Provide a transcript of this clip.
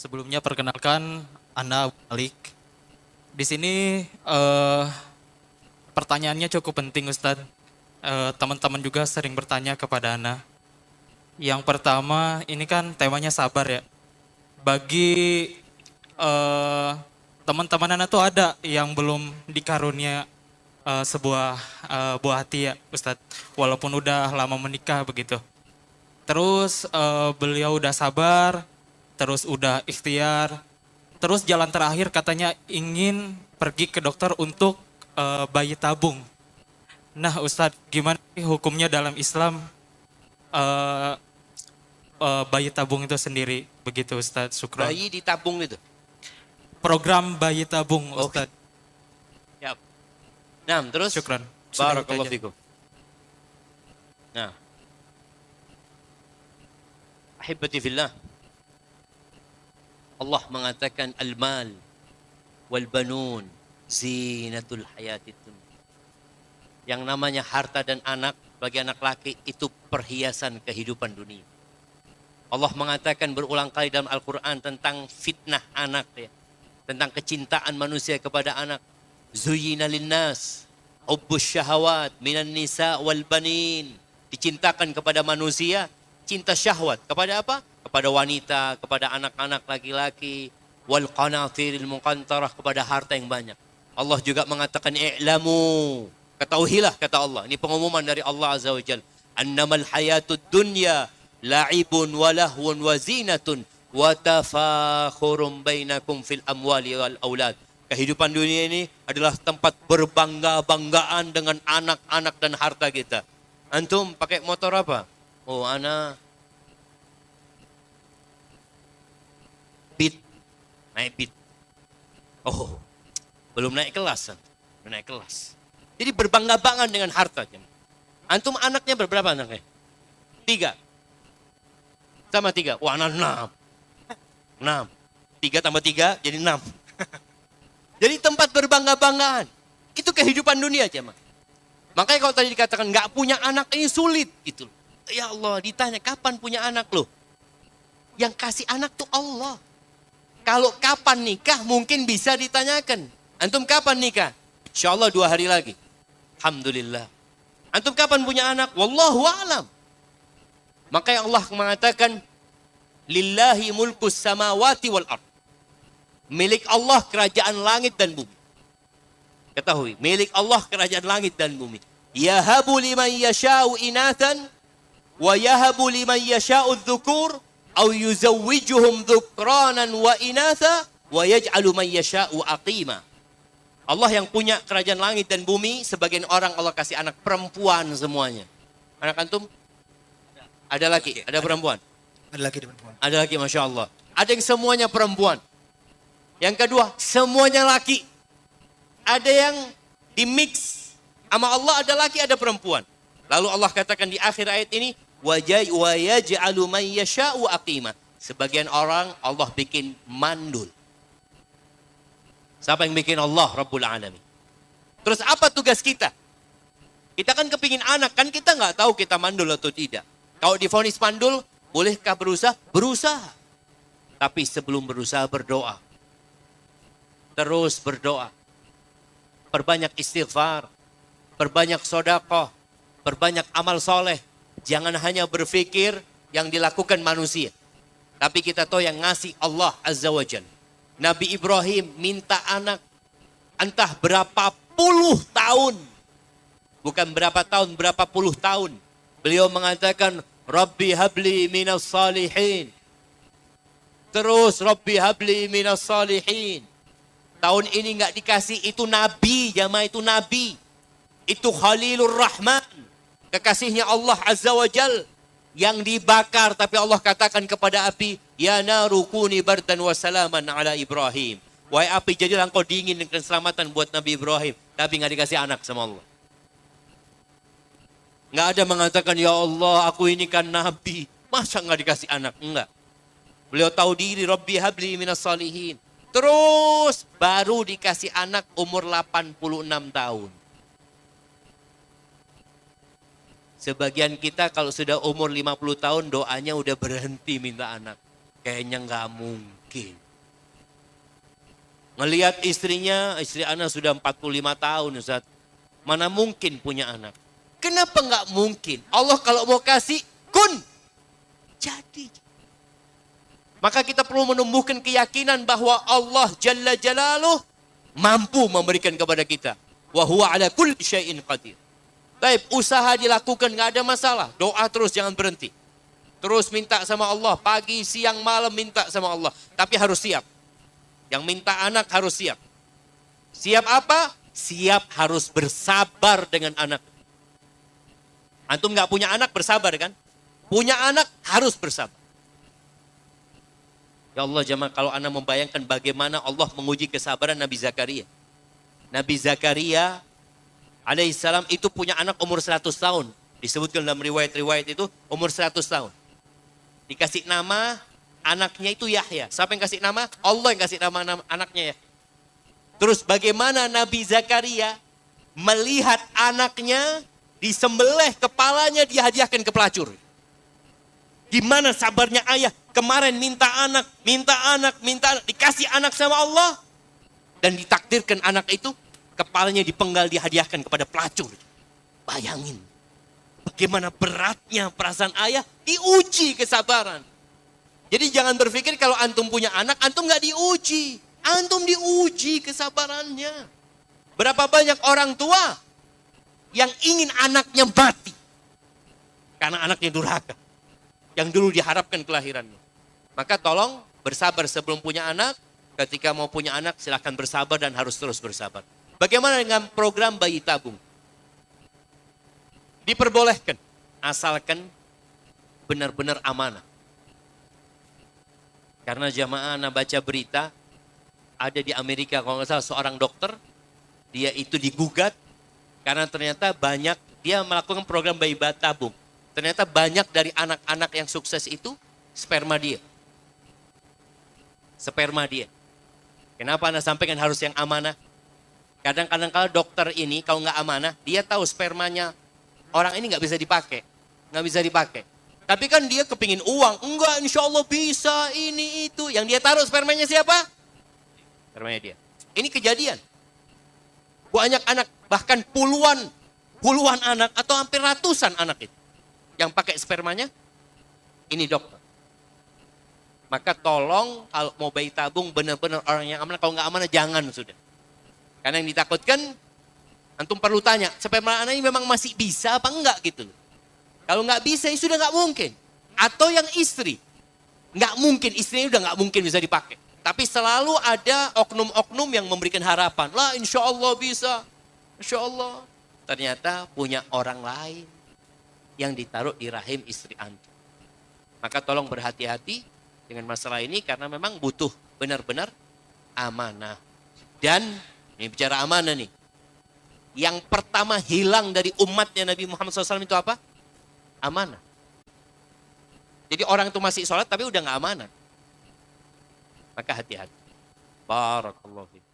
Sebelumnya perkenalkan, Ana Malik. Di sini pertanyaannya cukup penting, Ustadz. Teman-teman juga sering bertanya kepada Ana. Yang pertama, ini kan temanya sabar ya. Bagi eh, teman-teman Ana tuh ada yang belum dikarunia sebuah buah hati ya, Ustadz. Walaupun udah lama menikah begitu. Terus beliau udah sabar, terus udah ikhtiar, terus jalan terakhir katanya ingin pergi ke dokter untuk bayi tabung. Nah Ustadz, gimana sih hukumnya dalam Islam eh, bayi tabung itu sendiri? Begitu Ustadz, syukron. Bayi ditabung itu. Program bayi tabung Oke. Ustadz, Ya. Nah, terus syukron. Sudah itu barakallahu aja. fikum. Nah, ahibati fillah. Allah mengatakan al-mal wal banun zinatul hayatid dunya. Yang namanya harta dan anak bagi anak laki itu perhiasan kehidupan dunia. Allah mengatakan berulang kali dalam Al-Quran tentang fitnah anak ya. Tentang kecintaan manusia kepada anak. Zuyyina linnas hubbus syahawat minan nisa wal banin. Dicintakan kepada manusia cinta syahwat kepada apa? Kepada wanita, kepada anak-anak laki-laki, wal qanatiril muqantarah, kepada harta yang banyak. Allah juga mengatakan i'lamu, ketahuilah kata Allah. Ini pengumuman dari Allah Azza wa Jalla. Annamal hayatud dunya la'ibun wa lahwun wa zinatun wa tafakhurum bainakum fil amwali wal aulad. Kehidupan dunia ini adalah tempat berbangga-banggaan dengan anak-anak dan harta kita. Antum pakai motor apa? Oh, ana Beat. Naik Beat. Oh, belum naik kelas. Belum naik kelas. Jadi berbangga-banggaan dengan harta. Antum anaknya berapa anaknya? 3. Sama 3. Wah, anak 6. 6. 3 tambah 3 jadi 6. Jadi tempat berbangga-banggaan. Itu kehidupan dunia, jemaah. Makanya kalau tadi dikatakan nggak punya anak ini sulit gitu. Ya Allah, ditanya kapan punya anak loh? Yang kasih anak tuh Allah. Kalau kapan nikah mungkin bisa ditanyakan. Antum kapan nikah? Insya Allah 2 hari lagi. Alhamdulillah. Antum kapan punya anak? Wallahu a'lam. Makanya Allah mengatakan, Lillahi mulkus samawati wal ard. Milik Allah kerajaan langit dan bumi. Ketahui, milik Allah kerajaan langit dan bumi. Yahabu liman yasha'u inathan, wa yahabu liman yasha'u dhukur, au yuzawwijuhum dhukranan wa inatha, wa yaj'alu man yasha'u aqima. Allah yang punya kerajaan langit dan bumi, sebagian orang Allah kasih anak perempuan semuanya. Anak antum? Ada laki, ada perempuan? Ada lagi di perempuan. Ada laki, Masya Allah. Ada yang semuanya perempuan. Yang kedua, semuanya laki. Ada yang dimix. Sama Allah ada laki, ada perempuan. Lalu Allah katakan di akhir ayat ini, wa yaj'alu man yasha'u aqima. Sebagian orang Allah bikin mandul. Siapa yang bikin? Allah Rabbul Alamin. Terus apa tugas kita? Kita kan kepingin anak, kan kita nggak tahu kita mandul atau tidak. Kalau divonis mandul, bolehkah berusaha? Berusaha. Tapi sebelum berusaha berdoa. Terus berdoa. Perbanyak istighfar. Perbanyak sedekah. Perbanyak amal soleh. Jangan hanya berpikir yang dilakukan manusia. Tapi kita tahu yang ngasih Allah Azza wa Jalla. Nabi Ibrahim minta anak entah berapa puluh tahun. Bukan berapa tahun, berapa puluh tahun. Beliau mengatakan, Rabbi habli minas salihin. Terus, Rabbi habli minas salihin. Tahun ini nggak dikasih, itu Nabi, jamaah itu Nabi. Itu Khalilur Rahman. Kekasihnya Allah Azza wa Jal. Yang dibakar, tapi Allah katakan kepada api, Ya naru kuni bardan wa salaman ala Ibrahim. Wahai api, jadilah engkau dingin dan keselamatan buat Nabi Ibrahim. Tapi nggak dikasih anak sama Allah. Nggak ada mengatakan, Ya Allah, aku ini kan Nabi. Masa nggak dikasih anak? Enggak. Beliau tahu diri, Rabbi habli minas salihin. Terus baru dikasih anak umur 86 tahun. Sebagian kita kalau sudah umur 50 tahun doanya udah berhenti minta anak. Kayaknya nggak mungkin. mungkin. Ngelihat istrinya, istri ana sudah 45 tahun Ustaz. Mana mungkin punya anak. Kenapa nggak mungkin? Allah kalau mau kasih, kun. Jadi. Maka kita perlu menumbuhkan keyakinan bahwa Allah Jalla Jalaluh mampu memberikan kepada kita. Wa huwa ala kulli syai'in qadir. Baik, usaha dilakukan nggak ada masalah. Doa terus jangan berhenti. Terus minta sama Allah. Pagi, siang, malam minta sama Allah. Tapi harus siap. Yang minta anak harus siap. Siap apa? Siap harus bersabar dengan anak. Antum nggak punya anak bersabar kan? Punya anak harus bersabar. Ya Allah jemaah, kalau anda membayangkan bagaimana Allah menguji kesabaran Nabi Zakaria. Nabi Zakaria alaihissalam itu punya anak umur 100 tahun. Disebutkan dalam riwayat-riwayat itu umur 100 tahun. Dikasih nama anaknya itu Yahya. Siapa yang kasih nama? Allah yang kasih nama anaknya ya. Terus bagaimana Nabi Zakaria melihat anaknya disembelih, kepalanya dihadiahkan ke pelacur. Gimana sabarnya ayah? Kemarin minta anak, dikasih anak sama Allah. Dan ditakdirkan anak itu, kepalanya dipenggal, dihadiahkan kepada pelacur. Bayangin. Bagaimana beratnya perasaan ayah, diuji kesabaran. Jadi jangan berpikir kalau antum punya anak, antum gak diuji. Antum diuji kesabarannya. Berapa banyak orang tua yang ingin anaknya mati. Karena anaknya durhaka. Yang dulu diharapkan kelahirannya. Maka tolong bersabar sebelum punya anak. Ketika mau punya anak silahkan bersabar dan harus terus bersabar. Bagaimana dengan program bayi tabung? Diperbolehkan. Asalkan benar-benar amanah. Karena jamaah anak baca berita. Ada di Amerika kalau nggak salah seorang dokter. Dia itu digugat. Karena ternyata banyak dia melakukan program bayi tabung. Ternyata banyak dari anak-anak yang sukses itu sperma dia. Sperma dia. Kenapa Anda sampaikan harus yang amanah? Kadang-kadang kalau dokter ini kalau nggak amanah, dia tahu spermanya orang ini nggak bisa dipakai. Nggak bisa dipakai. Tapi kan dia kepingin uang. Enggak, insya Allah bisa, ini, itu. Yang dia taruh spermanya siapa? Spermanya dia. Ini kejadian. Banyak anak, bahkan puluhan anak atau hampir ratusan anak itu. Yang pakai spermanya, ini dokter. Maka tolong kalau mau bayi tabung benar-benar orang yang amanah. Kalau nggak amanah jangan sudah. Karena yang ditakutkan, antum perlu tanya, sperma anak ini memang masih bisa apa enggak gitu. Kalau nggak bisa, ya sudah nggak mungkin. Atau yang istri, nggak mungkin, istrinya udah nggak mungkin bisa dipakai. Tapi selalu ada oknum-oknum yang memberikan harapan. Lah insya Allah bisa, insya Allah. Ternyata punya orang lain yang ditaruh di rahim istri antum. Maka tolong berhati-hati dengan masalah ini karena memang butuh benar-benar amanah. Dan ini bicara amanah nih. Yang pertama hilang dari umatnya Nabi Muhammad SAW itu apa? Amanah. Jadi orang itu masih sholat tapi udah gak amanah. Maka hati-hati. Barakallahu fiik.